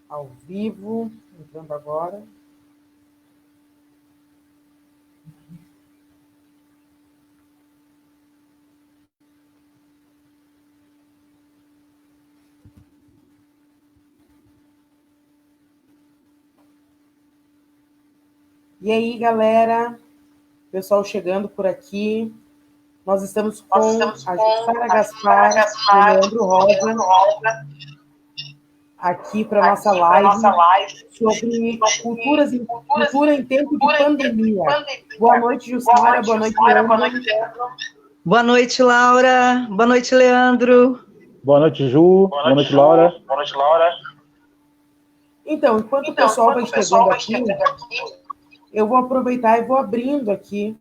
ao vivo, entrando agora. E aí, galera, pessoal chegando por aqui. Nós estamos com a Jussara Gaspar e o Leandro Rosa aqui para a nossa live sobre cultura em tempo de pandemia. Boa noite, Jussara. Boa noite, Leandro. Boa noite, Laura. Boa noite, Leandro. Boa noite, Ju. Boa noite, Laura. Boa noite, Laura. Então, enquanto o pessoal vai chegando aqui, eu vou aproveitar e vou abrindo aqui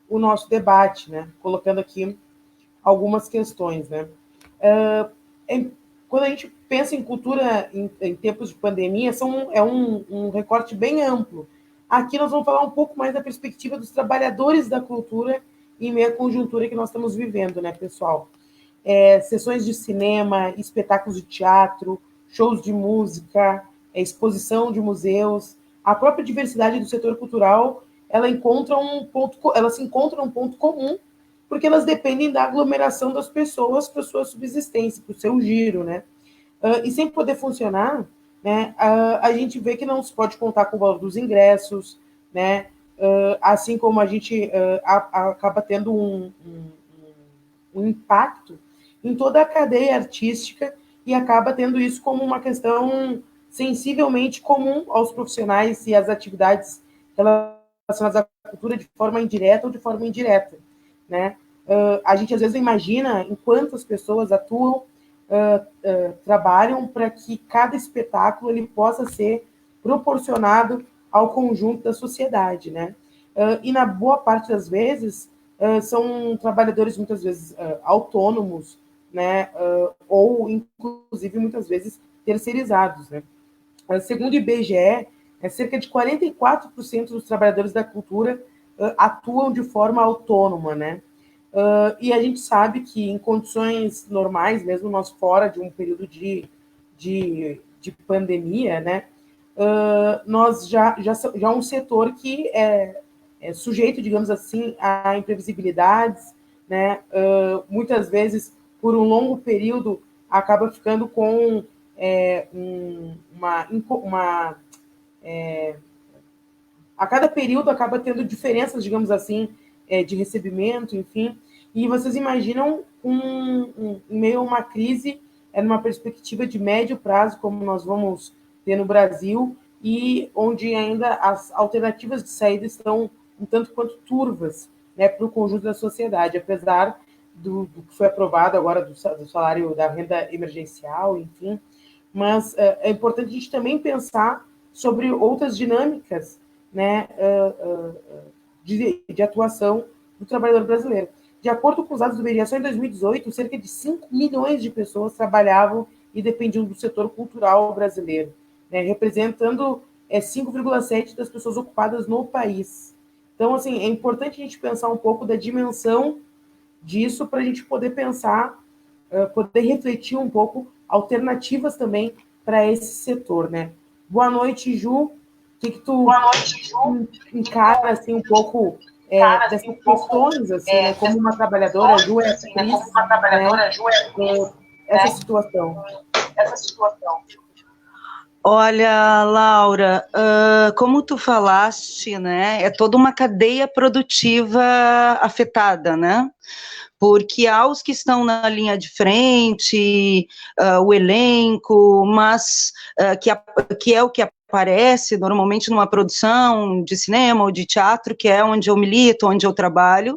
o nosso debate, né? Colocando aqui algumas questões, né? Quando a gente pensa em cultura em tempos de pandemia, é um recorte bem amplo. Aqui nós vamos falar um pouco mais da perspectiva dos trabalhadores da cultura em meio à conjuntura que nós estamos vivendo, né, pessoal? Sessões de cinema, espetáculos de teatro, shows de música, exposição de museus, a própria diversidade do setor cultural, ela se encontra um ponto comum, porque elas dependem da aglomeração das pessoas para sua subsistência, para o seu giro, né? E sem poder funcionar, né, a gente vê que não se pode contar com o valor dos ingressos, né? Assim como a gente acaba tendo um impacto em toda a cadeia artística e acaba tendo isso como uma questão sensivelmente comum aos profissionais e às atividades relacionadas à cultura de forma indireta ou de forma indireta, né? A gente às vezes imagina em quantas pessoas atuam, trabalham para que cada espetáculo ele possa ser proporcionado ao conjunto da sociedade, né? E na boa parte das vezes são trabalhadores muitas vezes autônomos, né? Ou inclusive muitas vezes terceirizados, né? Segundo o IBGE, cerca de 44% dos trabalhadores da cultura atuam de forma autônoma, né? E a gente sabe que em condições normais, mesmo nós fora de um período de pandemia, né? Nós já um setor que é sujeito, digamos assim, a imprevisibilidades, né? Muitas vezes, por um longo período, acaba ficando com a cada período acaba tendo diferenças, digamos assim, de recebimento, enfim. E vocês imaginam em meio a uma crise, numa perspectiva de médio prazo, como nós vamos ter no Brasil, e onde ainda as alternativas de saída estão um tanto quanto turvas, né, para o conjunto da sociedade, apesar do que foi aprovado agora do salário da renda emergencial, enfim. Mas é importante a gente também pensar sobre outras dinâmicas, né, de atuação do trabalhador brasileiro. De acordo com os dados do IBGE, só em 2018, cerca de 5 milhões de pessoas trabalhavam e dependiam do setor cultural brasileiro, né, representando 5,7% das pessoas ocupadas no país. Então, assim, é importante a gente pensar um pouco da dimensão disso para a gente poder pensar, poder refletir um pouco alternativas também para esse setor, né? Boa noite, Ju. O que tu encara assim, um pouco dessas questões, assim, né? Como uma trabalhadora, Ju é atriz, né? Essa situação. Olha, Laura, como tu falaste, né, é toda uma cadeia produtiva afetada, né? Porque há os que estão na linha de frente, o elenco, mas que é o que aparece normalmente numa produção de cinema ou de teatro, que é onde eu milito, onde eu trabalho,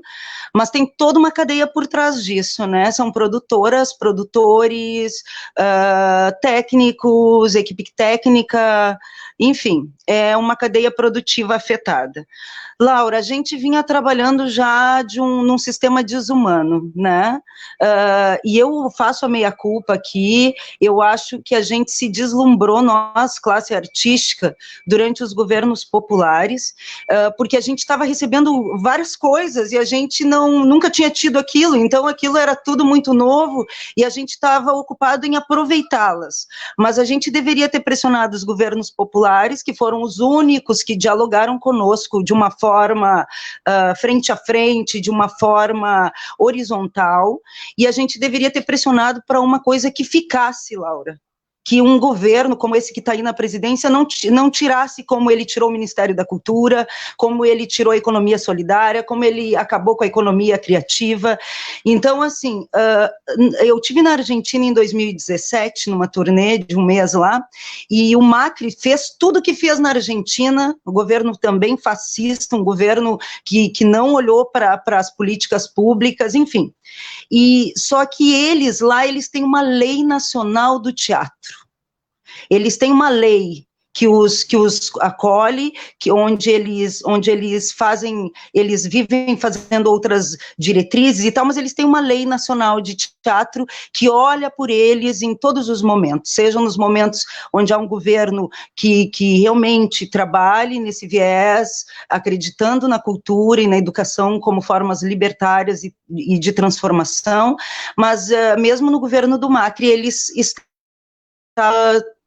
mas tem toda uma cadeia por trás disso, né? São produtoras, produtores, técnicos, equipe técnica, enfim, é uma cadeia produtiva afetada. Laura, a gente vinha trabalhando já num sistema desumano, né? E eu faço a meia-culpa aqui, eu acho que a gente se deslumbrou, nós, classe artística, artística durante os governos populares, porque a gente estava recebendo várias coisas e a gente nunca tinha tido aquilo, então aquilo era tudo muito novo e a gente estava ocupado em aproveitá-las. Mas a gente deveria ter pressionado os governos populares, que foram os únicos que dialogaram conosco de uma forma frente a frente, de uma forma horizontal, e a gente deveria ter pressionado para uma coisa que ficasse, Laura, que um governo como esse que está aí na presidência não tirasse como ele tirou o Ministério da Cultura, como ele tirou a economia solidária, como ele acabou com a economia criativa. Então, assim, eu estive na Argentina em 2017, numa turnê de um mês lá, e o Macri fez tudo o que fez na Argentina, o governo também fascista, um governo que não olhou para as políticas públicas, enfim. E só que eles têm uma lei nacional do teatro. Eles têm uma lei que os acolhe, onde eles vivem fazendo outras diretrizes e tal, mas eles têm uma lei nacional de teatro que olha por eles em todos os momentos, sejam nos momentos onde há um governo que realmente trabalhe nesse viés, acreditando na cultura e na educação como formas libertárias e de transformação, mas mesmo no governo do Macri, eles estão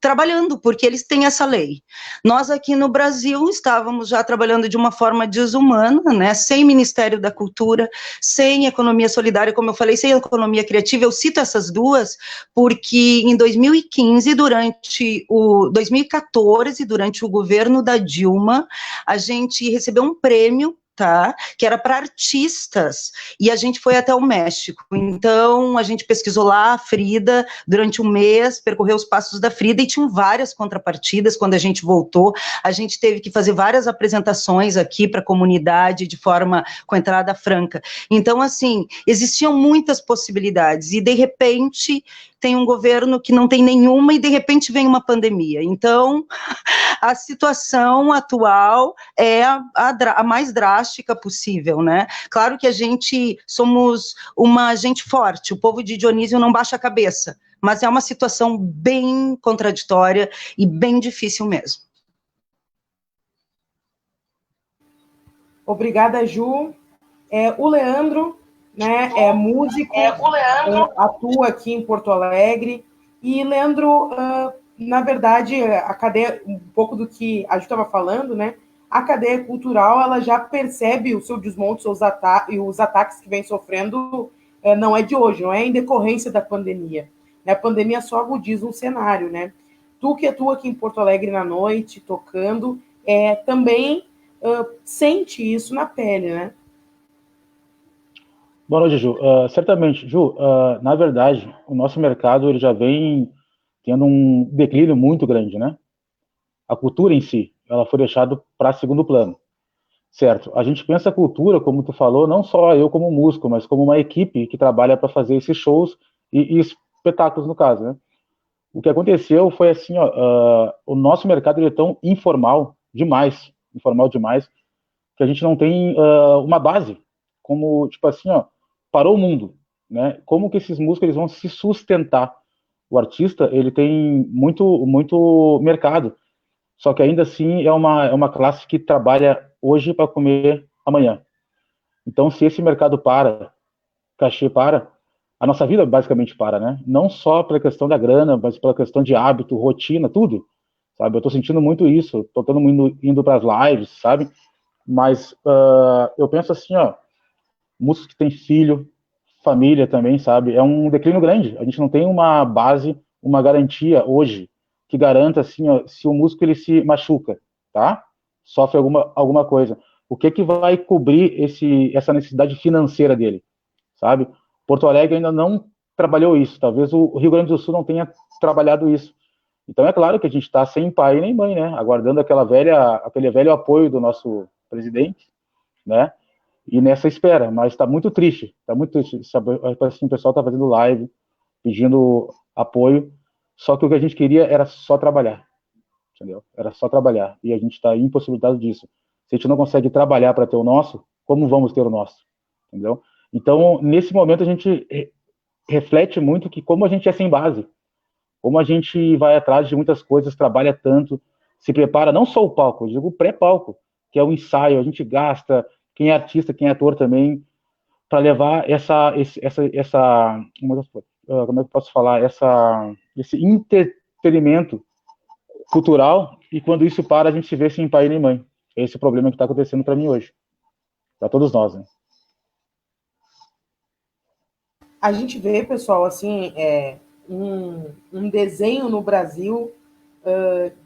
trabalhando, porque eles têm essa lei. Nós aqui no Brasil estávamos já trabalhando de uma forma desumana, né, sem Ministério da Cultura, sem economia solidária, como eu falei, sem economia criativa. Eu cito essas duas porque em 2015, durante o 2014, durante o governo da Dilma, a gente recebeu um prêmio, tá, que era para artistas, e a gente foi até o México. Então, a gente pesquisou lá a Frida durante um mês, percorreu os passos da Frida, e tinham várias contrapartidas. Quando a gente voltou, a gente teve que fazer várias apresentações aqui para a comunidade, de forma com entrada franca. Então, assim, existiam muitas possibilidades, e de repente tem um governo que não tem nenhuma, e de repente vem uma pandemia. Então, a situação atual é a mais drástica possível, né? Claro que a gente somos uma gente forte, o povo de Dionísio não baixa a cabeça, mas é uma situação bem contraditória e bem difícil mesmo. Obrigada, Ju. O Leandro, né, é músico, atua aqui em Porto Alegre. E, Leandro, na verdade, a cadeia, um pouco do que a Ju estava falando, né, a cadeia cultural, ela já percebe o seu desmonte, e os ataques que vem sofrendo, não é de hoje, não é em decorrência da pandemia. A pandemia só agudiza um cenário, né? Tu que atua aqui em Porto Alegre na noite, tocando, também sente isso na pele, né? Boa noite, Ju. Certamente, Ju, na verdade, o nosso mercado ele já vem tendo um declínio muito grande, né? A cultura em si, ela foi deixada para segundo plano, certo? A gente pensa a cultura, como tu falou, não só eu como músico, mas como uma equipe que trabalha para fazer esses shows e espetáculos, no caso, né? O que aconteceu foi assim, o nosso mercado ele é tão informal demais, que a gente não tem uma base, como, tipo assim, parou o mundo, né? Como que esses músicos eles vão se sustentar? O artista, ele tem muito mercado, só que ainda assim é uma classe que trabalha hoje para comer amanhã. Então, se esse mercado para, cachê para, a nossa vida basicamente para, né? Não só pela questão da grana, mas pela questão de hábito, rotina, tudo, sabe? Eu tô sentindo muito isso, tô indo para as lives, sabe? Mas eu penso assim, músicos que têm filho, família também, sabe? É um declínio grande. A gente não tem uma base, uma garantia hoje que garanta, assim, se o músico ele se machuca, tá? Sofre alguma coisa. O que vai cobrir essa necessidade financeira dele, sabe? Porto Alegre ainda não trabalhou isso. Talvez o Rio Grande do Sul não tenha trabalhado isso. Então é claro que a gente está sem pai nem mãe, né? Aguardando aquele velho apoio do nosso presidente, né? E nessa espera, mas está muito triste, sabe? Assim, o pessoal está fazendo live, pedindo apoio, só que o que a gente queria era só trabalhar, entendeu? Era só trabalhar, e a gente está impossibilitado disso. Se a gente não consegue trabalhar para ter o nosso, como vamos ter o nosso, entendeu? Então, nesse momento, a gente reflete muito que como a gente é sem base, como a gente vai atrás de muitas coisas, trabalha tanto, se prepara, não só o palco, eu digo o pré-palco, que é o ensaio, a gente gasta, quem é artista, quem é ator também, para levar como é que eu posso falar, esse entretenimento cultural, e quando isso para, a gente se vê sem pai nem mãe. Esse é o problema que está acontecendo para mim hoje, para todos nós, né? A gente vê, pessoal, assim, um desenho no Brasil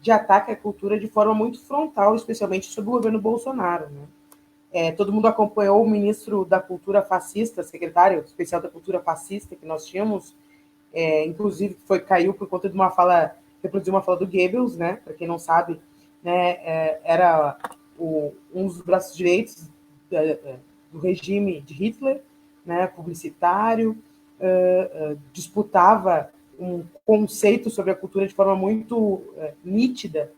de ataque à cultura de forma muito frontal, especialmente sob o governo Bolsonaro, né? Todo mundo acompanhou o ministro da Cultura fascista, secretário especial da Cultura fascista que nós tínhamos, inclusive caiu por conta de reproduziu uma fala do Goebbels, né? Para quem não sabe, né? Era um dos braços direitos do regime de Hitler, né? Publicitário, disputava um conceito sobre a cultura de forma muito nítida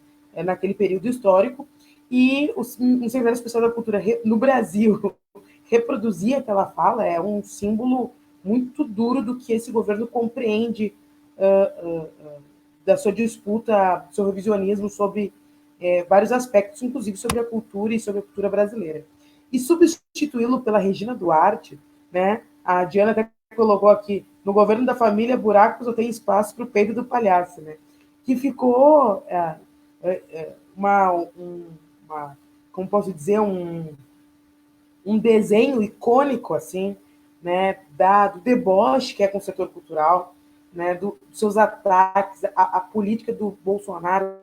naquele período histórico, e um secretário especial da Cultura no Brasil reproduzir aquela fala é um símbolo muito duro do que esse governo compreende da sua disputa, do seu revisionismo sobre vários aspectos, inclusive sobre a cultura e sobre a cultura brasileira. E substituí-lo pela Regina Duarte, né? A Diana até colocou aqui, no governo da família, buracos só tem espaço para o peido do palhaço, né? Que ficou como posso dizer, um desenho icônico, assim, né, do deboche que é com o setor cultural, né, dos seus ataques, a política do Bolsonaro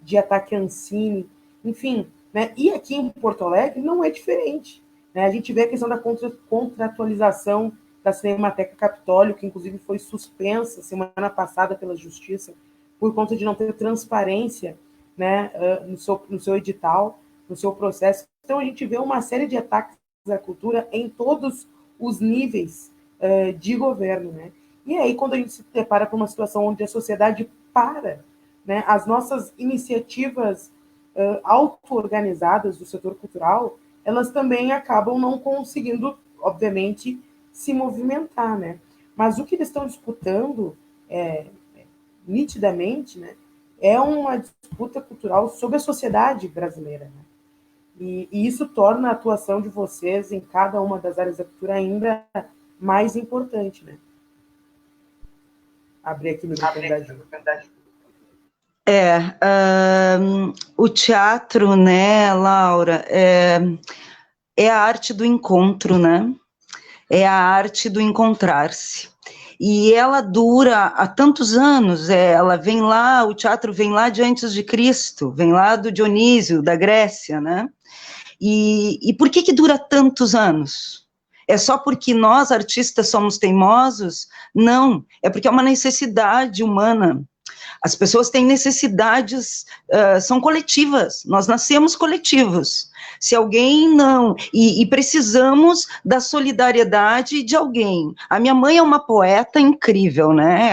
de ataque a Ancine, enfim, né, e aqui em Porto Alegre não é diferente, né, a gente vê a questão da contratualização da Cinemateca Capitólio, que inclusive foi suspensa semana passada pela Justiça por conta de não ter transparência, né, no seu edital, no seu processo. Então a gente vê uma série de ataques à cultura em todos os níveis de governo, né? E aí, quando a gente se depara com uma situação onde a sociedade para, né, as nossas iniciativas auto-organizadas do setor cultural, elas também acabam não conseguindo, obviamente, se movimentar, né? Mas o que eles estão disputando, nitidamente, né, é uma disputa cultural sobre a sociedade brasileira, né? E isso torna a atuação de vocês em cada uma das áreas da cultura ainda mais importante, né? Abrir aqui no microfone da Ju. O teatro, né, Laura, é a arte do encontro, né? É a arte do encontrar-se. E ela dura há tantos anos, ela vem lá, o teatro vem lá de antes de Cristo, vem lá do Dionísio, da Grécia, né? E por que dura tantos anos? É só porque nós, artistas, somos teimosos? Não, é porque é uma necessidade humana. As pessoas têm necessidades, são coletivas, nós nascemos coletivos. Se alguém não... E precisamos da solidariedade de alguém. A minha mãe é uma poeta incrível, né?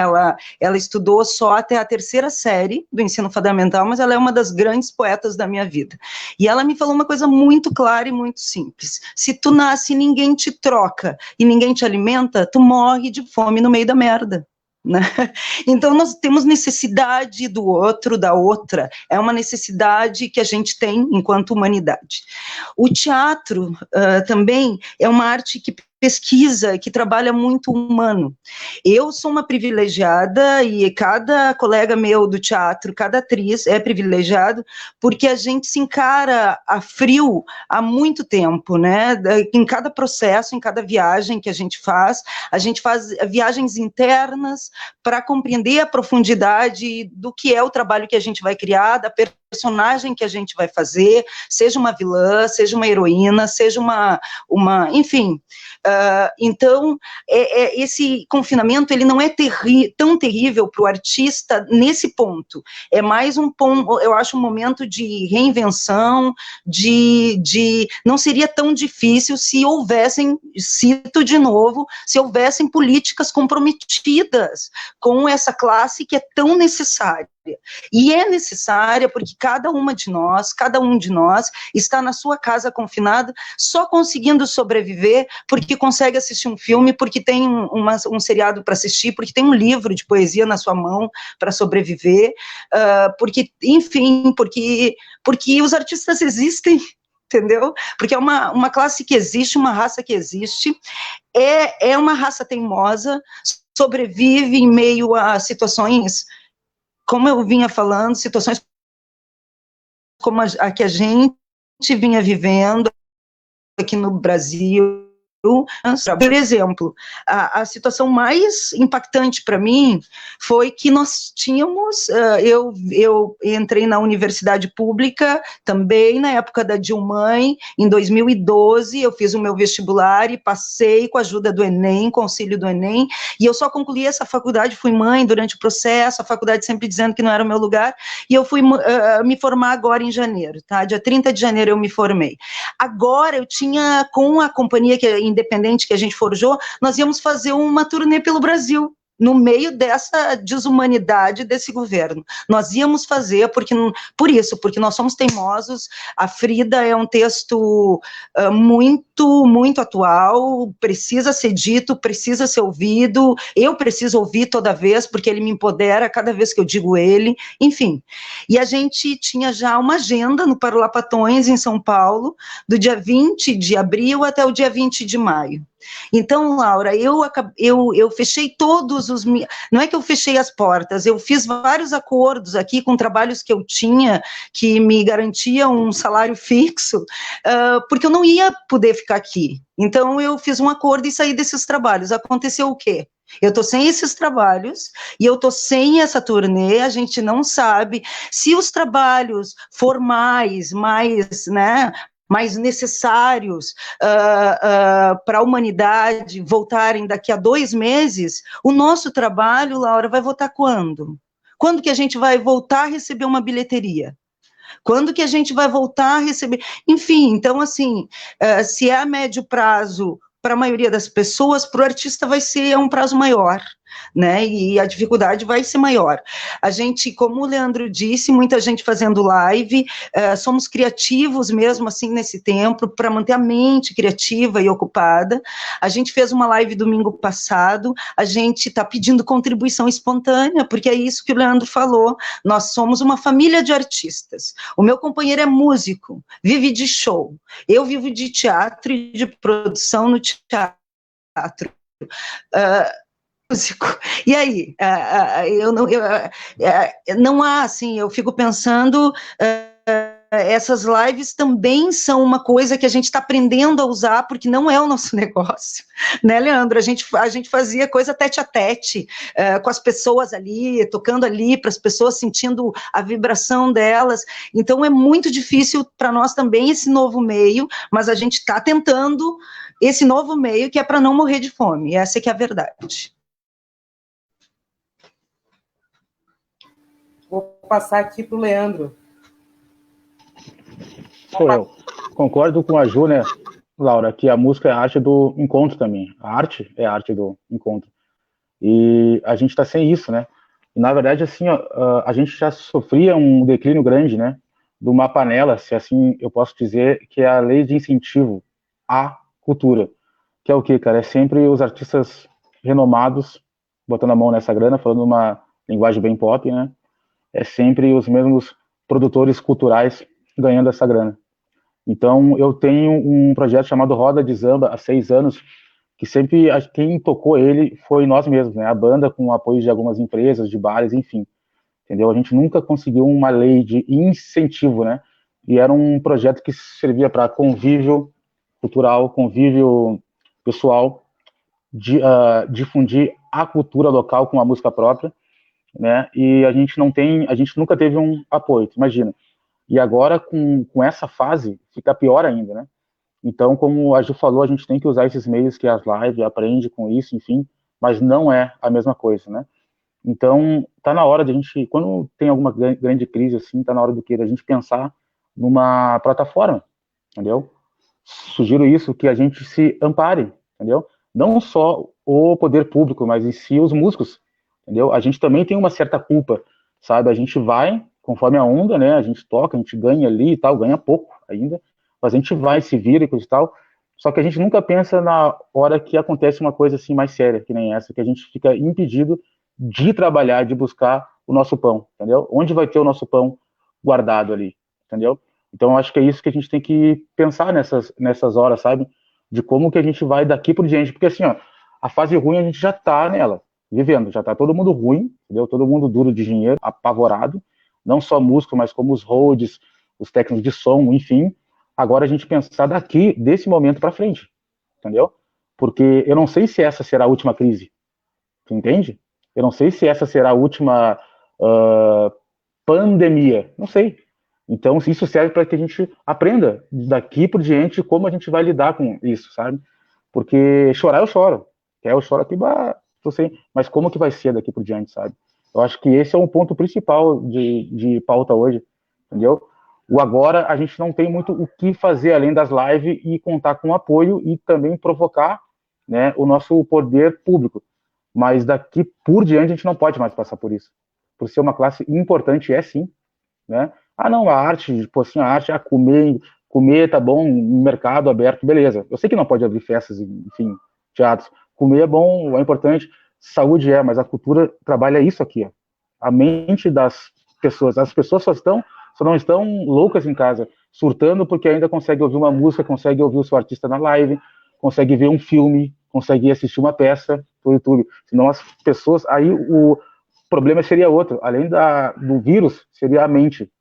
Ela estudou só até a 3ª série do ensino fundamental, mas ela é uma das grandes poetas da minha vida. E ela me falou uma coisa muito clara e muito simples. Se tu nasce e ninguém te troca e ninguém te alimenta, tu morre de fome no meio da merda. Né? Então nós temos necessidade do outro, da outra, é uma necessidade que a gente tem enquanto humanidade. O teatro também é uma arte que pesquisa, que trabalha muito humano. Eu sou uma privilegiada e cada colega meu do teatro, cada atriz é privilegiado, porque a gente se encara a frio há muito tempo, né? Em cada processo, em cada viagem que a gente faz viagens internas para compreender a profundidade do que é o trabalho que a gente vai criar, da personagem que a gente vai fazer, seja uma vilã, seja uma heroína, seja enfim. Então, esse confinamento, ele não é tão terrível para o artista nesse ponto, é mais um ponto, eu acho, um momento de reinvenção, não seria tão difícil se houvessem, cito de novo, se houvessem políticas comprometidas com essa classe que é tão necessária. E é necessária porque cada um de nós está na sua casa confinado, só conseguindo sobreviver porque consegue assistir um filme, porque tem um seriado para assistir, porque tem um livro de poesia na sua mão para sobreviver, porque, enfim, porque os artistas existem, entendeu? Porque é uma classe que existe, uma raça que existe, é uma raça teimosa, sobrevive em meio a situações, como eu vinha falando, situações como a que a gente vinha vivendo aqui no Brasil. Por exemplo, a situação mais impactante para mim foi que nós tínhamos, eu entrei na universidade pública também na época da Dilma, em 2012, eu fiz o meu vestibular e passei com a ajuda do Enem, com o auxílio do Enem, e eu só concluí essa faculdade, fui mãe durante o processo, a faculdade sempre dizendo que não era o meu lugar, e eu fui me formar agora em janeiro, tá? Dia 30 de janeiro eu me formei. Agora eu tinha, com a companhia independente que a gente forjou, nós íamos fazer uma turnê pelo Brasil, no meio dessa desumanidade desse governo. Nós íamos fazer, porque nós somos teimosos. A Frida é um texto muito, muito atual, precisa ser dito, precisa ser ouvido, eu preciso ouvir toda vez, porque ele me empodera cada vez que eu digo ele, enfim. E a gente tinha já uma agenda no Parlapatões, em São Paulo, do dia 20 de abril até o dia 20 de maio. Então, Laura, eu fechei todos os... Não é que eu fechei as portas, eu fiz vários acordos aqui com trabalhos que eu tinha, que me garantiam um salário fixo, porque eu não ia poder ficar aqui. Então, eu fiz um acordo e saí desses trabalhos. Aconteceu o quê? Eu estou sem esses trabalhos e eu estou sem essa turnê, a gente não sabe se os trabalhos formais, mais necessários para a humanidade voltarem daqui a 2 meses, o nosso trabalho, Laura, vai voltar quando? Quando que a gente vai voltar a receber uma bilheteria? Quando que a gente vai voltar a receber? Enfim, então, assim, se é a médio prazo para a maioria das pessoas, para o artista vai ser um prazo maior, né, e a dificuldade vai ser maior. A gente, como o Leandro disse, muita gente fazendo live, somos criativos mesmo assim nesse tempo, para manter a mente criativa e ocupada. A gente fez uma live domingo passado, a gente está pedindo contribuição espontânea, porque é isso que o Leandro falou, nós somos uma família de artistas. O meu companheiro é músico, vive de show, eu vivo de teatro e de produção no teatro. Músico. E aí, não há, assim, eu fico pensando, essas lives também são uma coisa que a gente está aprendendo a usar, porque não é o nosso negócio, né, Leandro? A gente fazia coisa tete a tete, com as pessoas ali, tocando ali, para as pessoas sentindo a vibração delas, então é muito difícil para nós também esse novo meio, mas a gente está tentando esse novo meio que é para não morrer de fome, essa é que é a verdade. Vou passar aqui para o Leandro. Sou eu. Concordo com a Ju, né, Laura, que a música é a arte do encontro também. A arte é a arte do encontro. E a gente está sem isso, né? E, na verdade, assim, ó, a gente já sofria um declínio grande, né, de uma panela, se assim eu posso dizer, que é a lei de incentivo à cultura. Que é o quê, cara? É sempre os artistas renomados botando a mão nessa grana, falando uma linguagem bem pop, né? É sempre os mesmos produtores culturais ganhando essa grana. Então, eu tenho um projeto chamado Roda de Samba, há 6 anos, que sempre quem tocou ele foi nós mesmos, né? A banda, com o apoio de algumas empresas, de bares, enfim. Entendeu? A gente nunca conseguiu uma lei de incentivo, né? E era um projeto que servia para convívio cultural, convívio pessoal, difundir a cultura local com a música própria, né? E a gente nunca teve um apoio, imagina. E agora, com essa fase, fica pior ainda, né? Então, como a Ju falou, a gente tem que usar esses meios que as lives, aprende com isso, enfim, mas não é a mesma coisa, né? Então, tá na hora de a gente, quando tem alguma grande crise, assim, tá na hora da gente pensar numa plataforma, entendeu? Sugiro isso, que a gente se ampare, entendeu? Não só o poder público, mas em si os músicos, entendeu? A gente também tem uma certa culpa sabe? A gente vai conforme a onda, né? A gente toca, a gente ganha ali e tal, ganha pouco ainda, mas a gente vai, se vira e coisa e tal. Só que a gente nunca pensa na hora que acontece uma coisa assim mais séria, que nem essa, que a gente fica impedido de trabalhar, de buscar o nosso pão, entendeu? Onde vai ter o nosso pão guardado ali, entendeu? Então, eu acho que é isso que a gente tem que pensar nessas horas, sabe? De como que a gente vai daqui por diante. Porque, assim, ó, a fase ruim a gente já tá nela, vivendo. Já tá todo mundo ruim, entendeu? Todo mundo duro de dinheiro, apavorado. Não só músico, mas como os holds, os técnicos de som, enfim. Agora a gente pensar daqui, desse momento para frente, entendeu? Porque eu não sei se essa será a última crise, tu entende? Eu não sei se essa será a última pandemia, não sei. Então, isso serve para que a gente aprenda daqui por diante como a gente vai lidar com isso, sabe? Porque chorar eu choro, eu choro aqui, não sei, mas como que vai ser daqui por diante, sabe? Eu acho que esse é um ponto principal de pauta hoje, entendeu? O agora a gente não tem muito o que fazer além das lives e contar com apoio e também provocar, né, o nosso poder público. Mas daqui por diante a gente não pode mais passar por isso. Por ser uma classe importante, é sim, né? Ah, não, a arte, tipo assim, a arte, comer tá bom, mercado aberto, beleza. Eu sei que não pode abrir festas, enfim, teatros. Comer é bom, é importante, saúde é, mas a cultura trabalha isso aqui, ó. A mente das pessoas. As pessoas só não estão loucas em casa, surtando porque ainda consegue ouvir uma música, consegue ouvir o seu artista na live, consegue ver um filme, consegue assistir uma peça no YouTube. Senão as pessoas, aí o problema seria outro. Além do vírus, seria a mente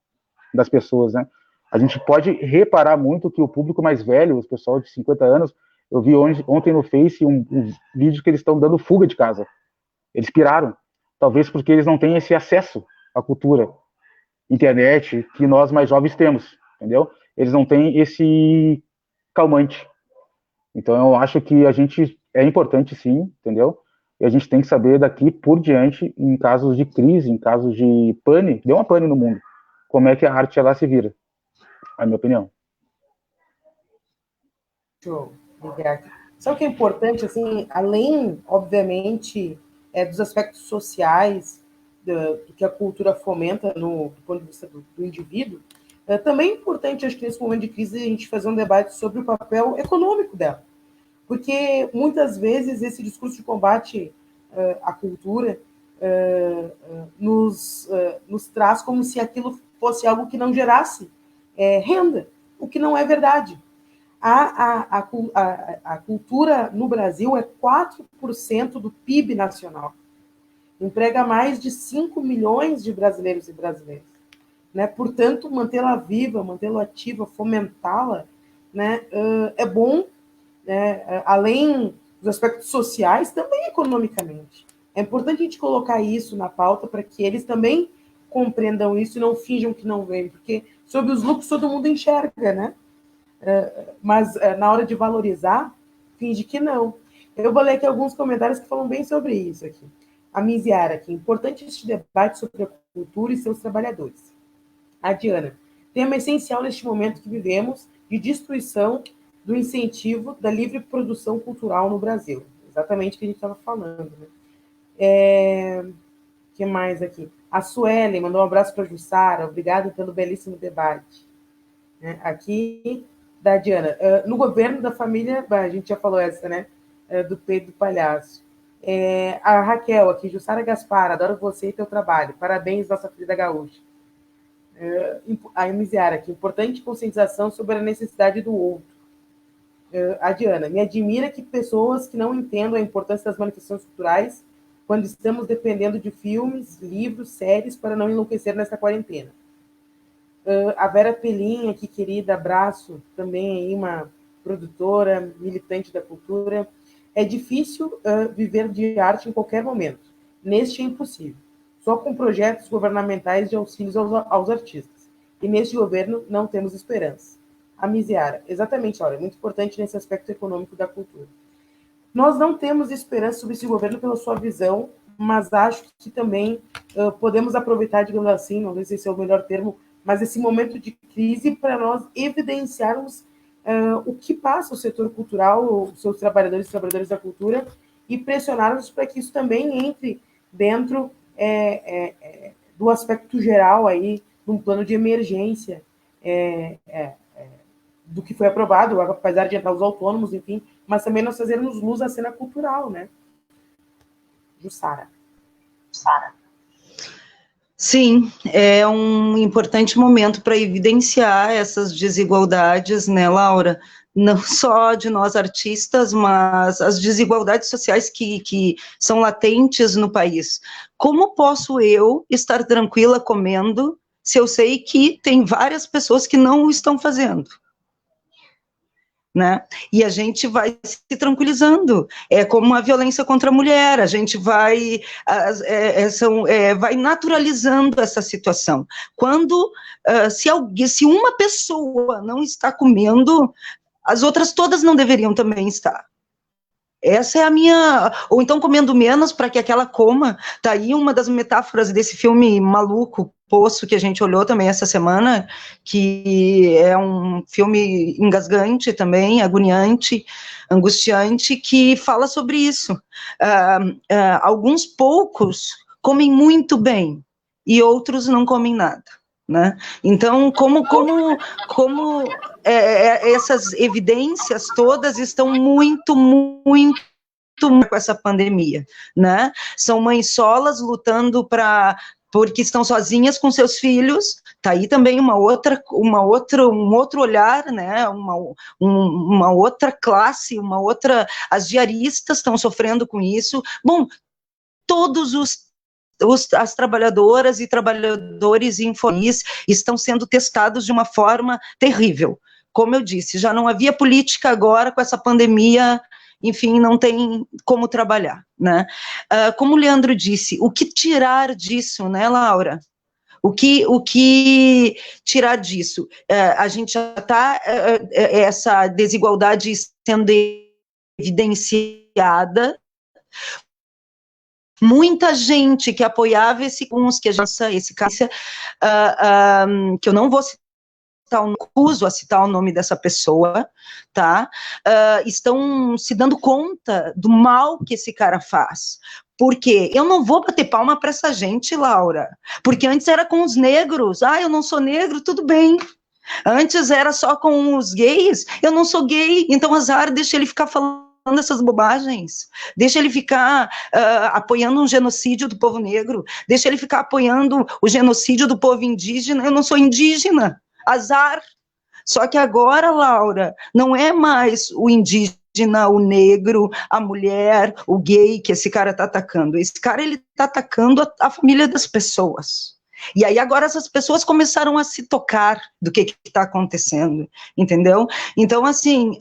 das pessoas, né? A gente pode reparar muito que o público mais velho, os pessoal de 50 anos, eu vi ontem no Face um vídeo que eles estão dando fuga de casa. Eles piraram. Talvez porque eles não têm esse acesso à cultura, internet, que nós mais jovens temos, entendeu? Eles não têm esse calmante. Então, eu acho que a gente é importante, sim, entendeu? E a gente tem que saber daqui por diante, em casos de crise, em casos de pane, deu uma pane no mundo, como é que a arte ela se vira, é a minha opinião. Deixa eu ligar aqui. Sabe o que é importante, assim, além, obviamente, dos aspectos sociais do que a cultura fomenta do ponto de vista do indivíduo, também é importante, acho que nesse momento de crise, a gente fazer um debate sobre o papel econômico dela. Porque, muitas vezes, esse discurso de combate à cultura nos traz como se aquilo fosse algo que não gerasse renda, o que não é verdade. A cultura no Brasil é 4% do PIB nacional. Emprega mais de 5 milhões de brasileiros e brasileiras. Né? Portanto, mantê-la viva, mantê-la ativa, fomentá-la, né, é bom, né, além dos aspectos sociais, também economicamente. É importante a gente colocar isso na pauta para que eles também compreendam isso e não finjam que não veem, porque sobre os lucros todo mundo enxerga, né? Mas na hora de valorizar, finge que não. Eu vou ler aqui alguns comentários que falam bem sobre isso aqui. A Miziara aqui, importante este debate sobre a cultura e seus trabalhadores. A Diana, tema essencial neste momento que vivemos de destruição do incentivo da livre produção cultural no Brasil. Exatamente o que a gente estava falando. Né? Que mais aqui? A Suelen mandou um abraço para a Jussara, obrigada pelo belíssimo debate. Aqui, da Diana, no governo da família, a gente já falou essa, né? Do Pedro Palhaço. A Raquel aqui, Jussara Gaspar, adoro você e teu trabalho. Parabéns, nossa querida gaúcha. A Miziara aqui, importante conscientização sobre a necessidade do outro. A Diana, me admira que pessoas que não entendam a importância das manifestações culturais quando estamos dependendo de filmes, livros, séries para não enlouquecer nessa quarentena. A Vera Pelinha, que querida, abraço, também aí uma produtora, militante da cultura. É difícil viver de arte em qualquer momento. Neste é impossível. Só com projetos governamentais de auxílios aos artistas. E neste governo não temos esperança. A Miziara, exatamente, olha, é muito importante nesse aspecto econômico da cultura. Nós não temos esperança sobre esse governo pela sua visão, mas acho que também podemos aproveitar, digamos assim, não sei se esse é o melhor termo, mas esse momento de crise para nós evidenciarmos o que passa o setor cultural, os seus trabalhadores e trabalhadoras da cultura, e pressionarmos para que isso também entre dentro do aspecto geral aí, num plano de emergência, do que foi aprovado, apesar de entrar os autônomos, enfim, mas também nós fazermos luz à cena cultural, né? Jussara. Sim, é um importante momento para evidenciar essas desigualdades, né, Laura? Não só de nós artistas, mas as desigualdades sociais que são latentes no país. Como posso eu estar tranquila comendo se eu sei que tem várias pessoas que não o estão fazendo? Né? E a gente vai se tranquilizando, é como a violência contra a mulher, a gente vai, vai naturalizando essa situação. Quando, se uma pessoa não está comendo, as outras todas não deveriam também estar. Essa é a minha... Ou então comendo menos para que aquela coma. Tá aí uma das metáforas desse filme maluco, Poço, que a gente olhou também essa semana, que é um filme engasgante também, agoniante, angustiante, que fala sobre isso. Alguns poucos comem muito bem e outros não comem nada. Né? Então, como essas evidências todas estão muito com essa pandemia, né? São mães solas lutando porque estão sozinhas com seus filhos. Tá aí também um outro olhar, né? Uma outra classe, as diaristas estão sofrendo com isso. Bom, todos as trabalhadoras e trabalhadores infonis estão sendo testados de uma forma terrível. Como eu disse, já não havia política agora com essa pandemia, enfim, não tem como trabalhar, né? Como o Leandro disse, o que tirar disso, né, Laura? O que tirar disso? A gente já está, essa desigualdade sendo evidenciada. Muita gente que apoiava esse caso, que eu não vou citar, recuso a citar o nome dessa pessoa, tá? Estão se dando conta do mal que esse cara faz. Porque eu não vou bater palma para essa gente, Laura. Porque antes era com os negros. Eu não sou negro, tudo bem. Antes era só com os gays. Eu não sou gay, então azar, deixa ele ficar falando essas bobagens, deixa ele ficar apoiando um genocídio do povo negro, deixa ele ficar apoiando o genocídio do povo indígena. Eu não sou indígena, azar. Só que agora, Laura, não é mais o indígena, o negro, a mulher, o gay que esse cara está atacando. Esse cara, ele está atacando a família das pessoas. E aí agora essas pessoas começaram a se tocar do que está acontecendo, entendeu? Então, assim,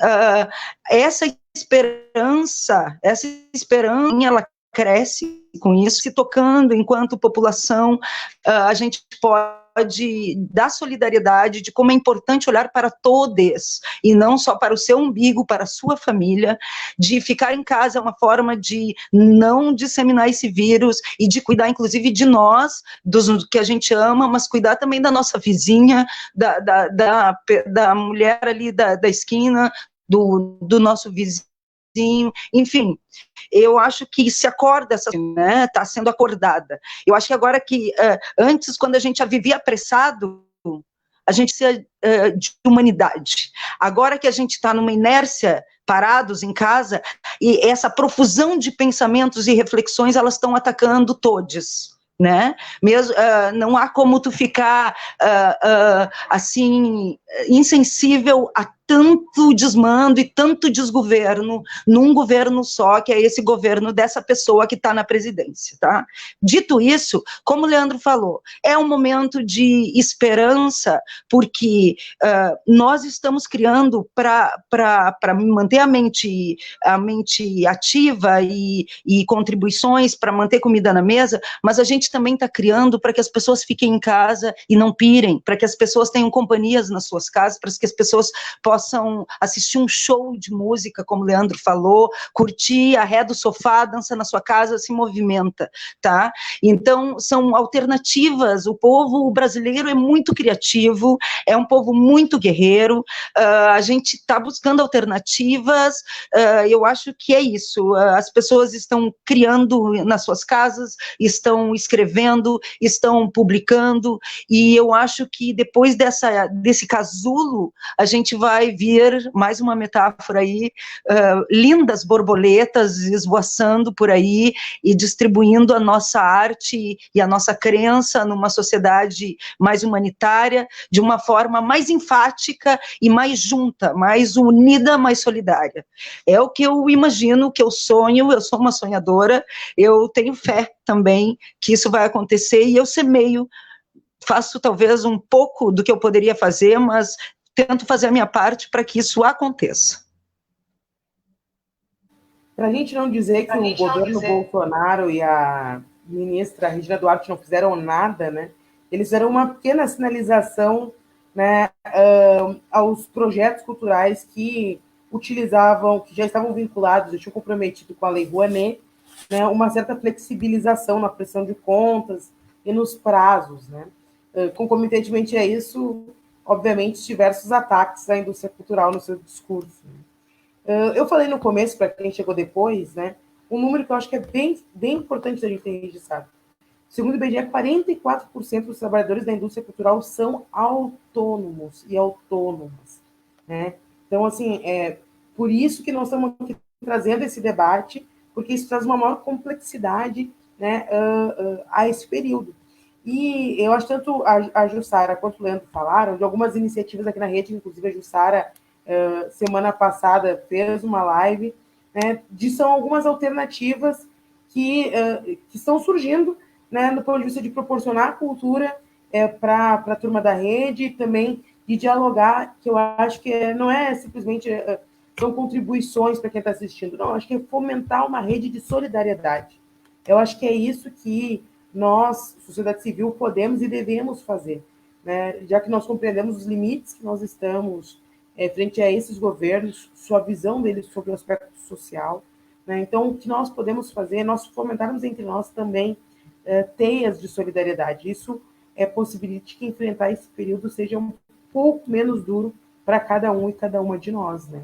essa esperança, ela cresce com isso, se tocando enquanto população, a gente pode dar solidariedade de como é importante olhar para todos, e não só para o seu umbigo, para a sua família, de ficar em casa é uma forma de não disseminar esse vírus, e de cuidar, inclusive, de nós, dos que a gente ama, mas cuidar também da nossa vizinha, da mulher ali da esquina, do nosso vizinho, enfim, eu acho que se acorda, né, está sendo acordada. Eu acho que agora que, antes, quando a gente já vivia apressado, a gente precisa de humanidade. Agora que a gente está numa inércia, parados em casa, e essa profusão de pensamentos e reflexões, elas estão atacando todos. Né? Mesmo, não há como tu ficar assim, insensível a tanto desmando e tanto desgoverno num governo só, que é esse governo dessa pessoa que está na presidência, tá? Dito isso, como o Leandro falou, é um momento de esperança, porque nós estamos criando para manter a mente ativa e contribuições para manter comida na mesa, mas a gente também está criando para que as pessoas fiquem em casa e não pirem, para que as pessoas tenham companhias nas suas casas, para que as pessoas possam possam assistir um show de música, como o Leandro falou, curtir, arreda o sofá, dança na sua casa, se movimenta, tá? Então, são alternativas. O povo brasileiro é muito criativo, é um povo muito guerreiro, a gente está buscando alternativas, eu acho que é isso, as pessoas estão criando nas suas casas, estão escrevendo, estão publicando, e eu acho que depois desse casulo, a gente vai ver, mais uma metáfora aí, lindas borboletas esvoaçando por aí e distribuindo a nossa arte e a nossa crença numa sociedade mais humanitária, de uma forma mais enfática e mais junta, mais unida, mais solidária. É o que eu imagino, que eu sonho, eu sou uma sonhadora, eu tenho fé também que isso vai acontecer, e eu semeio, faço talvez um pouco do que eu poderia fazer, mas tento fazer a minha parte para que isso aconteça. Para a gente não dizer que o governo Bolsonaro e a ministra Regina Duarte não fizeram nada, né? Eles fizeram uma pequena sinalização, né, aos projetos culturais que utilizavam, que já estavam vinculados, já tinham comprometido com a Lei Rouanet, né, uma certa flexibilização na prestação de contas e nos prazos, né? Concomitantemente a isso, obviamente, diversos ataques à indústria cultural no seu discurso. Eu falei no começo, para quem chegou depois, né, um número que eu acho que é bem importante da gente ter registrado. Segundo o IBGE, 44% dos trabalhadores da indústria cultural são autônomos e autônomas, né? Então, assim, por isso que nós estamos aqui trazendo esse debate, porque isso traz uma maior complexidade, né, a esse período. E eu acho tanto a Jussara quanto o Leandro falaram de algumas iniciativas aqui na rede, inclusive a Jussara, semana passada, fez uma live, né, são algumas alternativas que estão surgindo, né, no ponto de vista de proporcionar cultura para a turma da rede, também de dialogar, que eu acho que não é simplesmente são contribuições para quem está assistindo, não, acho que é fomentar uma rede de solidariedade. Eu acho que é isso que nós, sociedade civil, podemos e devemos fazer, né? Já que nós compreendemos os limites que nós estamos frente a esses governos, sua visão deles sobre o aspecto social, né? Então, o que nós podemos fazer é nós fomentarmos entre nós também teias de solidariedade. Isso possibilite que enfrentar esse período seja um pouco menos duro para cada um e cada uma de nós, né?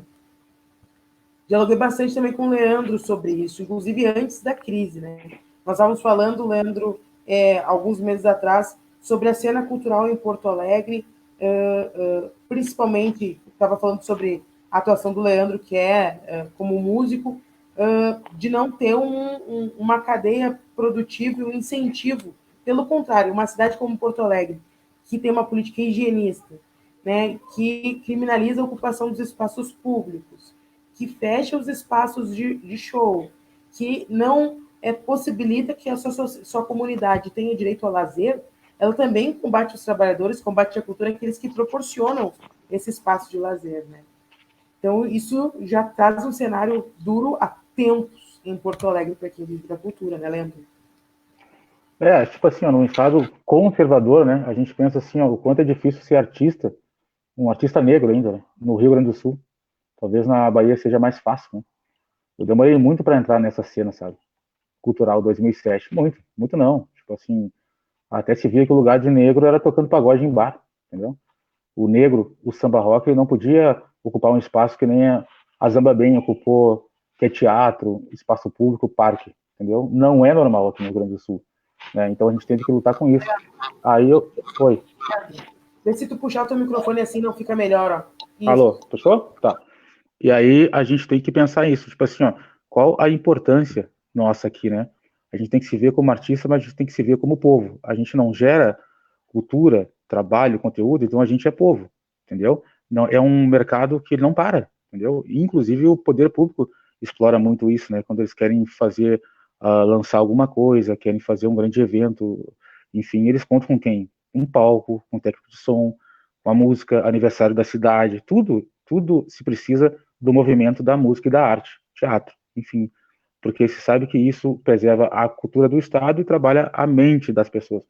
Dialoguei bastante também com o Leandro sobre isso, inclusive antes da crise, né? Nós estávamos falando, Leandro, alguns meses atrás, sobre a cena cultural em Porto Alegre, principalmente, estava falando sobre a atuação do Leandro, que como músico, de não ter uma cadeia produtiva e um incentivo. Pelo contrário, uma cidade como Porto Alegre, que tem uma política higienista, né, que criminaliza a ocupação dos espaços públicos, que fecha os espaços de show, que não possibilita que a sua comunidade tenha direito ao lazer, ela também combate os trabalhadores, combate a cultura, aqueles que proporcionam esse espaço de lazer, né? Então, isso já traz um cenário duro há tempos em Porto Alegre para quem vive da cultura, né, Leandro? Tipo assim, num estado conservador, né, a gente pensa assim, o quanto é difícil ser artista, um artista negro ainda, né, no Rio Grande do Sul. Talvez na Bahia seja mais fácil, né? Eu demorei muito para entrar nessa cena, sabe? Cultural 2007. Muito não. Tipo assim, até se via que o lugar de negro era tocando pagode em bar, entendeu? O negro, o samba rock, ele não podia ocupar um espaço que nem a Zamba Bem ocupou, que é teatro, espaço público, parque, entendeu? Não é normal aqui no Rio Grande do Sul, né? Então a gente tem que lutar com isso. Aí eu... Oi. Vê se tu puxar o teu microfone assim, não fica melhor, ó. Isso. Alô, puxou? Tá. E aí a gente tem que pensar isso, tipo assim, ó, qual a importância nossa aqui, né? A gente tem que se ver como artista, mas a gente tem que se ver como povo. A gente não gera cultura, trabalho, conteúdo, então a gente é povo, entendeu? Não, é um mercado que não para, entendeu? Inclusive o poder público explora muito isso, né? Quando eles querem fazer, lançar alguma coisa, querem fazer um grande evento, enfim, eles contam com quem? Um palco, com técnico de som, com a música, aniversário da cidade, tudo se precisa do movimento da música e da arte, teatro, enfim, porque se sabe que isso preserva a cultura do Estado e trabalha a mente das pessoas.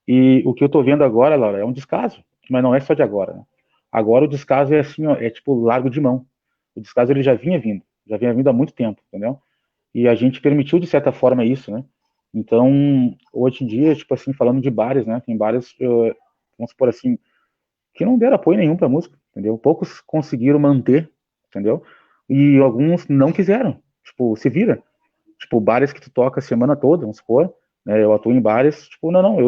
E o que eu estou vendo agora, Laura, é um descaso, mas não é só de agora, né? Agora o descaso é assim, ó, é tipo largo de mão. O descaso ele já vinha vindo há muito tempo, entendeu? E a gente permitiu de certa forma isso, né? Então, hoje em dia, tipo assim, falando de bares, né? Tem bares, vamos supor assim, que não deram apoio nenhum para a música, entendeu? Poucos conseguiram manter, entendeu? E alguns não quiseram, tipo, se vira. Tipo, bares que tu toca a semana toda, vamos supor, né? Eu atuo em bares, tipo, não,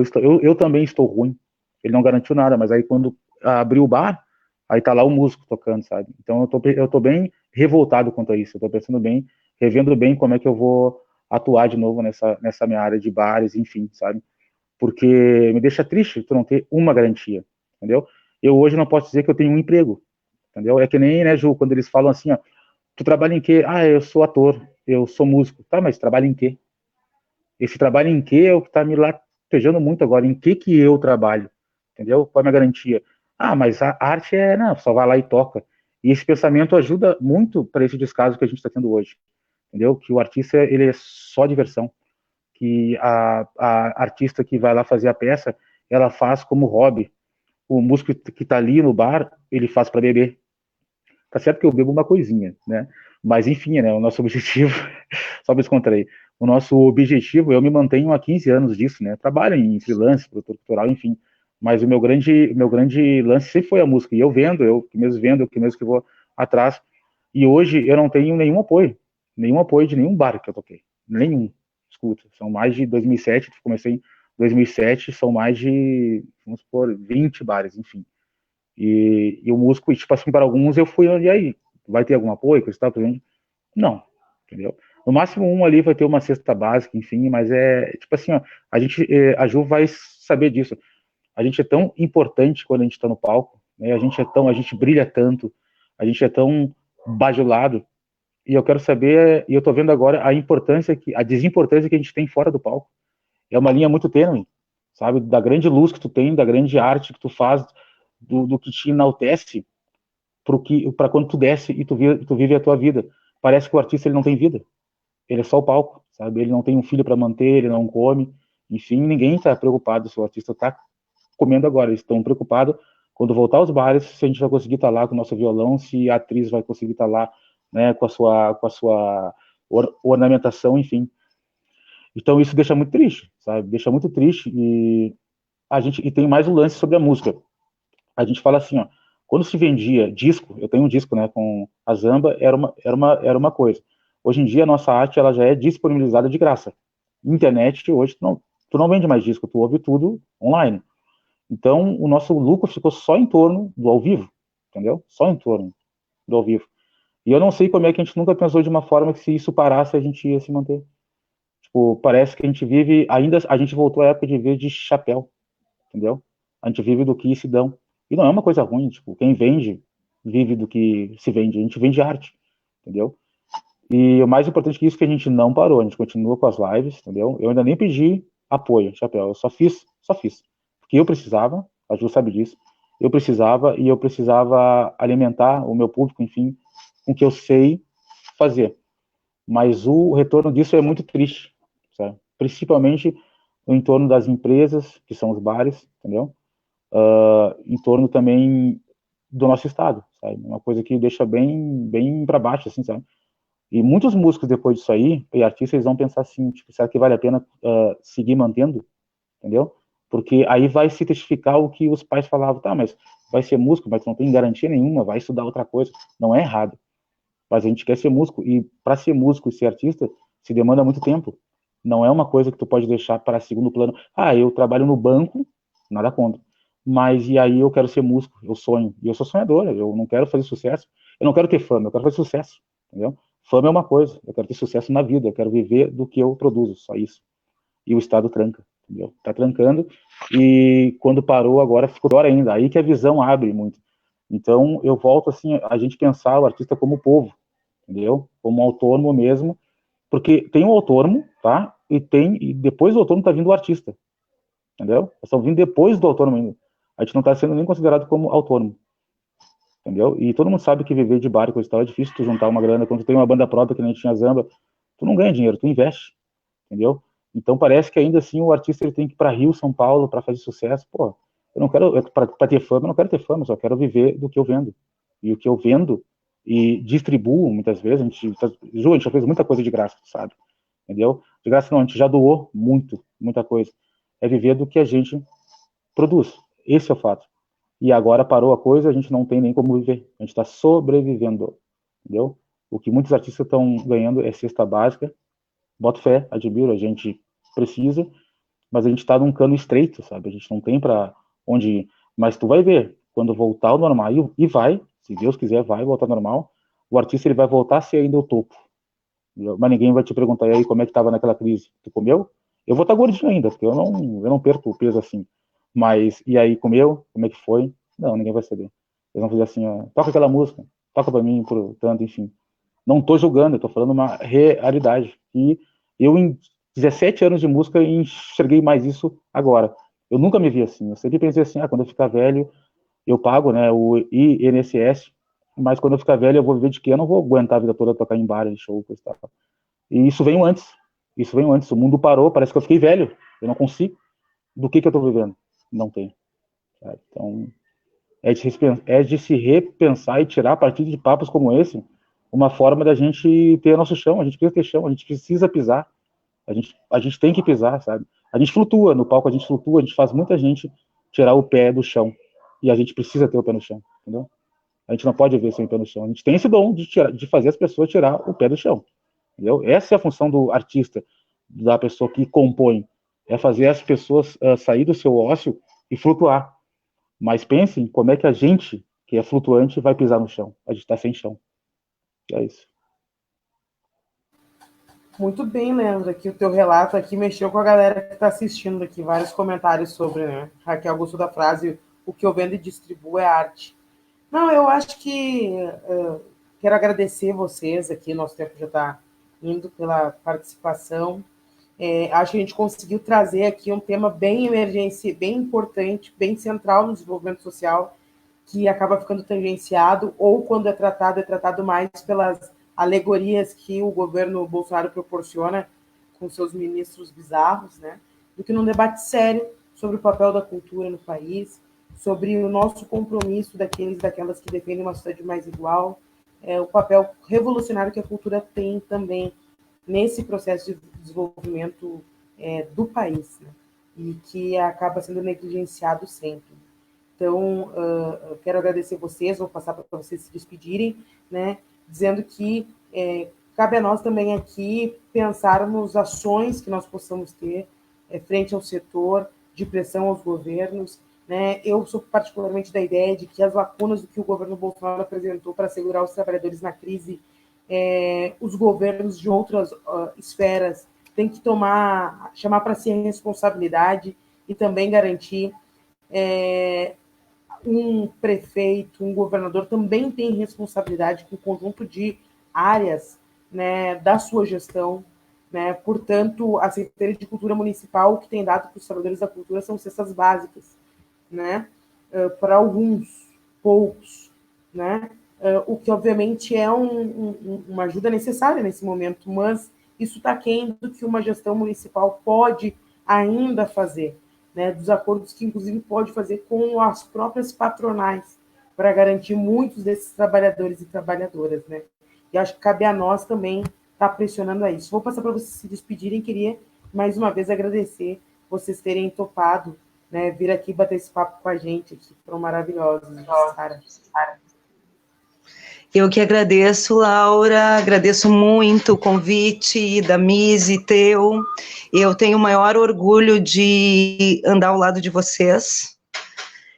eu também estou ruim. Ele não garantiu nada, mas aí quando abriu o bar, aí tá lá o músico tocando, sabe? Então eu tô bem revoltado quanto a isso. Eu tô pensando bem, revendo bem como é que eu vou atuar de novo nessa minha área de bares, enfim, sabe? Porque me deixa triste tu não ter uma garantia, entendeu? Eu hoje não posso dizer que eu tenho um emprego, entendeu? É que nem, né, Ju, quando eles falam assim, ó, tu trabalha em quê? Ah, eu sou ator, eu sou músico. Tá, mas trabalha em quê? Esse trabalho em quê é o que tá me latejando muito agora. Em que eu trabalho? Entendeu? Qual é a minha garantia? Ah, mas a arte é, não, só vai lá e toca. E esse pensamento ajuda muito para esse descaso que a gente está tendo hoje. Entendeu? Que o artista, ele é só diversão. Que a artista que vai lá fazer a peça, ela faz como hobby. O músico que está ali no bar, ele faz para beber. Tá certo que eu bebo uma coisinha, né? Mas enfim, né? O nosso objetivo, só me descontrair. O nosso objetivo, eu me mantenho há 15 anos disso, né? Trabalho em freelance, produtor cultural, enfim. Mas o meu grande lance sempre foi a música. E eu vendo, eu que mesmo vendo, eu que mesmo que vou atrás. E hoje eu não tenho nenhum apoio de nenhum bar que eu toquei, nenhum. Escuta, são mais de 2007, comecei em 2007, são mais de, vamos supor, 20 bares, enfim. E o músico, e, tipo assim, para alguns eu fui, e aí, vai ter algum apoio, coisa e tal, não, entendeu? No máximo um ali vai ter uma cesta básica, enfim, mas é, tipo assim, ó, a Ju vai saber disso, a gente é tão importante quando a gente tá no palco, né, a gente brilha tanto, a gente é tão bajulado, e eu quero saber, e eu tô vendo agora a desimportância que a gente tem fora do palco, é uma linha muito tênue, sabe, da grande luz que tu tem, da grande arte que tu faz, do que te enaltece para quando tu desce e tu vive a tua vida. Parece que o artista ele não tem vida. Ele é só o palco, sabe? Ele não tem um filho para manter, ele não come. Enfim, ninguém está preocupado se o artista está comendo agora. Eles estão preocupados quando voltar aos bares se a gente vai conseguir estar lá com o nosso violão, se a atriz vai conseguir estar lá, né, com a sua ornamentação, enfim. Então isso deixa muito triste, sabe? Deixa muito triste e tem mais um lance sobre a música. A gente fala assim, ó, quando se vendia disco, eu tenho um disco, né, com a Zamba, era uma coisa. Hoje em dia a nossa arte ela já é disponibilizada de graça. Internet hoje tu não vende mais disco, tu ouve tudo online. Então o nosso lucro ficou só em torno do ao vivo, entendeu? Só em torno do ao vivo. E eu não sei como é que a gente nunca pensou de uma forma que se isso parasse a gente ia se manter. Tipo, parece que a gente vive ainda, a gente voltou à época de ver de chapéu, entendeu? A gente vive do que se dão. E não é uma coisa ruim, tipo, quem vende vive do que se vende. A gente vende arte, entendeu? E o mais importante que isso é que a gente não parou, a gente continua com as lives, entendeu? Eu ainda nem pedi apoio, chapéu, eu só fiz. Porque eu precisava, a Ju sabe disso, eu precisava alimentar o meu público, enfim, com o que eu sei fazer. Mas o retorno disso é muito triste, sabe? Principalmente no entorno das empresas, que são os bares, entendeu? Em torno também do nosso estado, sabe? Uma coisa que deixa bem para baixo, assim, sabe? E muitos músicos depois disso aí, e artistas, eles vão pensar assim, tipo, será que vale a pena seguir mantendo, entendeu? Porque aí vai se testificar o que os pais falavam, tá, mas vai ser músico, mas não tem garantia nenhuma, vai estudar outra coisa. Não é errado, mas a gente quer ser músico, e para ser músico e ser artista, se demanda muito tempo. Não é uma coisa que tu pode deixar para segundo plano. Ah, eu trabalho no banco, nada contra. Mas e aí eu quero ser músico, eu sonho. E eu sou sonhadora, eu não quero fazer sucesso. Eu não quero ter fama, eu quero fazer sucesso, entendeu? Fama é uma coisa, eu quero ter sucesso na vida, eu quero viver do que eu produzo, só isso. E o Estado tranca, entendeu? Tá trancando, e quando parou agora ficou pior ainda, aí que a visão abre muito. Então eu volto assim, a gente pensar o artista como povo, entendeu? Como autônomo mesmo, porque tem o autônomo, tá? E depois do autônomo tá vindo o artista, entendeu? Eles estão vindo depois do autônomo ainda. A gente não tá sendo nem considerado como autônomo, entendeu? E todo mundo sabe que viver de bar e coisa e tal é difícil tu juntar uma grana. Quando tu tem uma banda própria, que nem tinha a Zamba, tu não ganha dinheiro, tu investe, entendeu? Então parece que ainda assim o artista ele tem que ir para Rio, São Paulo para fazer sucesso. Pô, Eu não quero, para ter fama, eu não quero ter fama, eu só quero viver do que eu vendo. E o que eu vendo e distribuo, muitas vezes, a gente já fez muita coisa de graça, sabe? Entendeu? De graça não, a gente já doou muita coisa. É viver do que a gente produz. Esse é o fato. E agora parou a coisa, a gente não tem nem como viver. A gente está sobrevivendo, entendeu? O que muitos artistas estão ganhando é cesta básica. Boto fé, admiro, a gente precisa, mas a gente está num cano estreito, sabe? A gente não tem para onde ir. Mas tu vai ver, quando voltar ao normal, e vai, se Deus quiser, vai voltar ao normal, o artista ele vai voltar a ser ainda o topo. Entendeu? Mas ninguém vai te perguntar, e aí, como é que estava naquela crise? Tu comeu? Eu vou estar gordinho ainda, porque eu não perco o peso assim. Mas, e aí, comeu? Como é que foi? Não, ninguém vai saber. Eles vão fazer assim, ó, toca aquela música, toca pra mim, por tanto, enfim. Não tô julgando, eu tô falando uma realidade. E eu, em 17 anos de música, enxerguei mais isso agora. Eu nunca me vi assim. Eu sempre pensei assim, quando eu ficar velho, eu pago, né, o INSS, mas quando eu ficar velho, eu vou viver de quê? Eu não vou aguentar a vida toda tocar em bar, em show, coisa e tal. E isso veio antes. Isso veio antes. O mundo parou, parece que eu fiquei velho. Eu não consigo. Do que eu tô vivendo? Não tem. Sabe? Então, é de se repensar e tirar, a partir de papos como esse, uma forma da gente ter nosso chão. A gente precisa ter chão, a gente precisa pisar. A gente tem que pisar, sabe? A gente flutua, no palco a gente flutua, a gente faz muita gente tirar o pé do chão. E a gente precisa ter o pé no chão, entendeu? A gente não pode ver sem o pé no chão. A gente tem esse dom de fazer as pessoas tirar o pé do chão, entendeu? Essa é a função do artista, da pessoa que compõe, é fazer as pessoas sair do seu ócio e flutuar. Mas pensem como é que a gente, que é flutuante, vai pisar no chão. A gente está sem chão. É isso. Muito bem, Leandro, aqui o teu relato aqui mexeu com a galera que está assistindo aqui, vários comentários sobre, né? Raquel gostou da frase, o que eu vendo e distribuo é arte. Não, eu acho que quero agradecer vocês aqui, nosso tempo já está indo pela participação. Acho que a gente conseguiu trazer aqui um tema bem emergente, bem importante, bem central no desenvolvimento social, que acaba ficando tangenciado, ou quando é tratado mais pelas alegorias que o governo Bolsonaro proporciona com seus ministros bizarros, né? Do que num debate sério sobre o papel da cultura no país, sobre o nosso compromisso daquelas que defendem uma sociedade mais igual, o papel revolucionário que a cultura tem também nesse processo de desenvolvimento do país, né? E que acaba sendo negligenciado sempre. Então, quero agradecer vocês, vou passar para vocês se despedirem, né, dizendo que cabe a nós também aqui pensarmos ações que nós possamos ter frente ao setor, de pressão aos governos, né? Eu sou particularmente da ideia de que as lacunas do que o governo Bolsonaro apresentou para segurar os trabalhadores na crise, os governos de outras esferas têm que chamar para si a responsabilidade e também garantir um prefeito, um governador também tem responsabilidade com o conjunto de áreas, né, da sua gestão, né? Portanto, a Secretaria de Cultura Municipal, o que tem dado para os trabalhadores da cultura são cestas básicas, né? Para alguns, poucos, né? O que obviamente é uma ajuda necessária nesse momento, mas isso está aquém do que uma gestão municipal pode ainda fazer, né, dos acordos que, inclusive, pode fazer com as próprias patronais, para garantir muitos desses trabalhadores e trabalhadoras, né? E acho que cabe a nós também estar pressionando a isso. Vou passar para vocês se despedirem, queria, mais uma vez, agradecer vocês terem topado, né, vir aqui bater esse papo com a gente, que foram maravilhosos, Sara. Eu que agradeço, Laura, agradeço muito o convite da Misi teu. Eu tenho o maior orgulho de andar ao lado de vocês.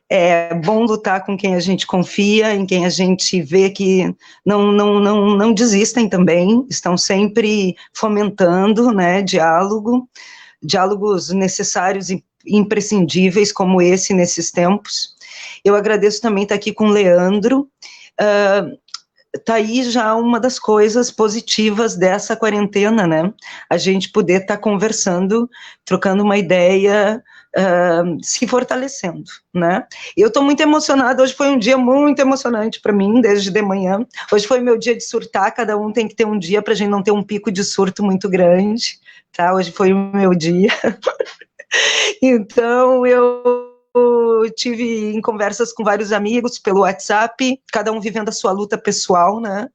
É bom lutar com quem a gente confia, em quem a gente vê que não desistem também, estão sempre fomentando, né, diálogos necessários e imprescindíveis como esse nesses tempos. Eu agradeço também estar aqui com o Leandro. Tá aí já uma das coisas positivas dessa quarentena, né? A gente poder estar conversando, trocando uma ideia, se fortalecendo, né? Eu estou muito emocionada, hoje foi um dia muito emocionante para mim, desde de manhã. Hoje foi meu dia de surtar, cada um tem que ter um dia para a gente não ter um pico de surto muito grande, tá? Hoje foi o meu dia. Então, eu eu tive em conversas com vários amigos pelo WhatsApp, cada um vivendo a sua luta pessoal, né?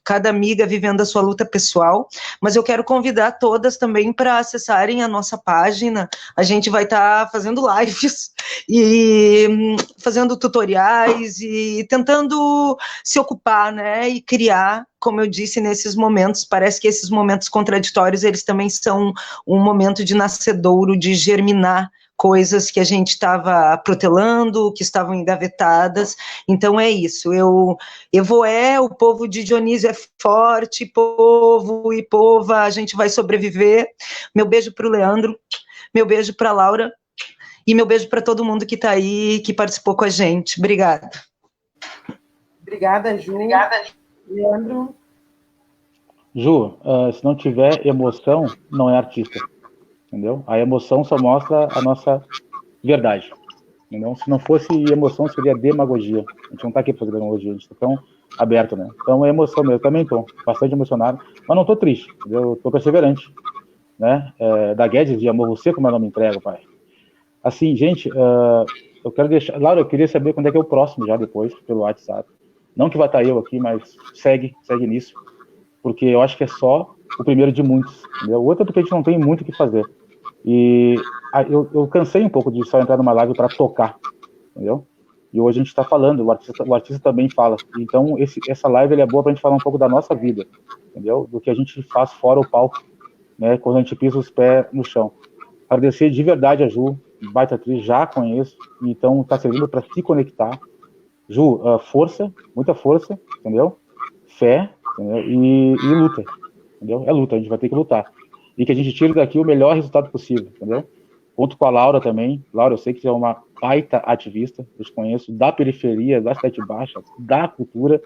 Cada amiga vivendo a sua luta pessoal, mas eu quero convidar todas também para acessarem a nossa página. A gente vai estar fazendo lives e fazendo tutoriais e tentando se ocupar, né, e criar, como eu disse, nesses momentos, parece que esses momentos contraditórios, eles também são um momento de nascedouro, de germinar coisas que a gente estava protelando, que estavam engavetadas. Então é isso, o povo de Dionísio é forte, povo e pova, a gente vai sobreviver. Meu beijo para o Leandro, meu beijo para a Laura, e meu beijo para todo mundo que está aí, que participou com a gente. Obrigada. Obrigada, Ju. Obrigada, Leandro. Ju, se não tiver emoção, não é artista, entendeu? A emoção só mostra a nossa verdade, entendeu? Se não fosse emoção, seria demagogia. A gente não está aqui para fazer demagogia, a gente está tão aberto, né? Então é emoção mesmo. Eu também estou bastante emocionado, mas não estou triste, entendeu? Estou perseverante, né? Da Guedes de Amor Você, como eu não me entrego, pai. Assim, gente, eu quero deixar... Laura, eu queria saber quando é que é o próximo já depois, pelo WhatsApp. Não que vai estar eu aqui, mas segue nisso, porque eu acho que é só o primeiro de muitos, entendeu? O outro é porque a gente não tem muito o que fazer. E eu cansei um pouco de só entrar numa live para tocar, entendeu? E hoje a gente está falando, o artista também fala. Então, essa live é boa para a gente falar um pouco da nossa vida, entendeu? Do que a gente faz fora o palco, né? Quando a gente pisa os pés no chão. Agradecer de verdade a Ju, baita atriz, já conheço, então está servindo para se conectar. Ju, força, muita força, entendeu? Fé, entendeu? E luta, entendeu? É luta, a gente vai ter que lutar. E que a gente tire daqui o melhor resultado possível, entendeu? Conto com a Laura também. Laura, eu sei que você é uma baita ativista, eu te conheço, da periferia, da cidade baixa, da cultura,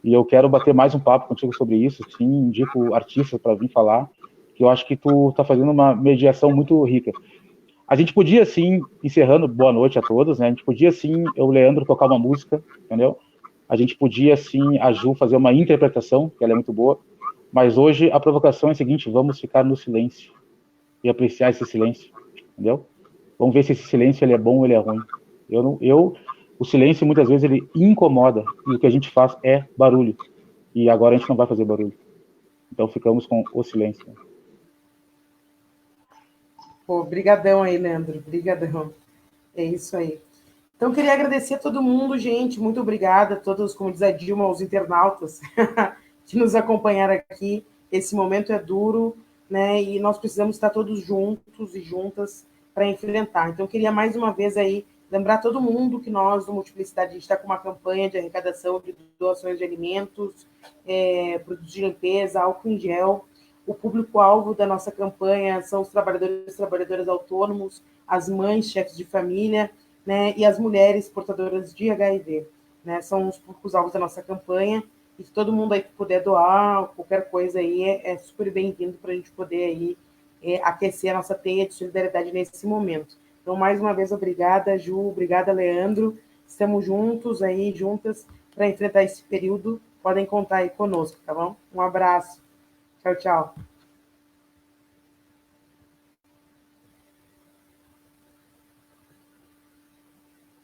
e eu quero bater mais um papo contigo sobre isso, sim, indico artistas para vir falar, que eu acho que tu tá fazendo uma mediação muito rica. A gente podia, sim, encerrando, boa noite a todos, né? A gente podia, sim, eu, Leandro, tocar uma música, entendeu? A gente podia, sim, a Ju fazer uma interpretação, que ela é muito boa, mas hoje a provocação é a seguinte: vamos ficar no silêncio e apreciar esse silêncio, entendeu? Vamos ver se esse silêncio ele é bom ou ele é ruim. O silêncio, muitas vezes, ele incomoda, e o que a gente faz é barulho. E agora a gente não vai fazer barulho. Então ficamos com o silêncio. Pô, brigadão aí, Leandro. Brigadão. É isso aí. Então, queria agradecer a todo mundo, gente. Muito obrigada a todos, como diz a Dilma, os internautas que nos acompanharam aqui. Esse momento é duro, né? E nós precisamos estar todos juntos e juntas para enfrentar. Então, queria mais uma vez aí lembrar todo mundo que nós, do Multiplicidade, a gente está com uma campanha de arrecadação de doações de alimentos, produtos de limpeza, álcool em gel. O público-alvo da nossa campanha são os trabalhadores e trabalhadoras autônomos, as mães, chefes de família, né, e as mulheres portadoras de HIV. Né, são os públicos-alvos da nossa campanha, e se todo mundo aí que puder doar, qualquer coisa aí, é super bem-vindo para a gente poder aí, aquecer a nossa teia de solidariedade nesse momento. Então, mais uma vez, obrigada, Ju, obrigada, Leandro. Estamos juntos aí, juntas, para enfrentar esse período. Podem contar aí conosco, tá bom? Um abraço. Tchau, tchau.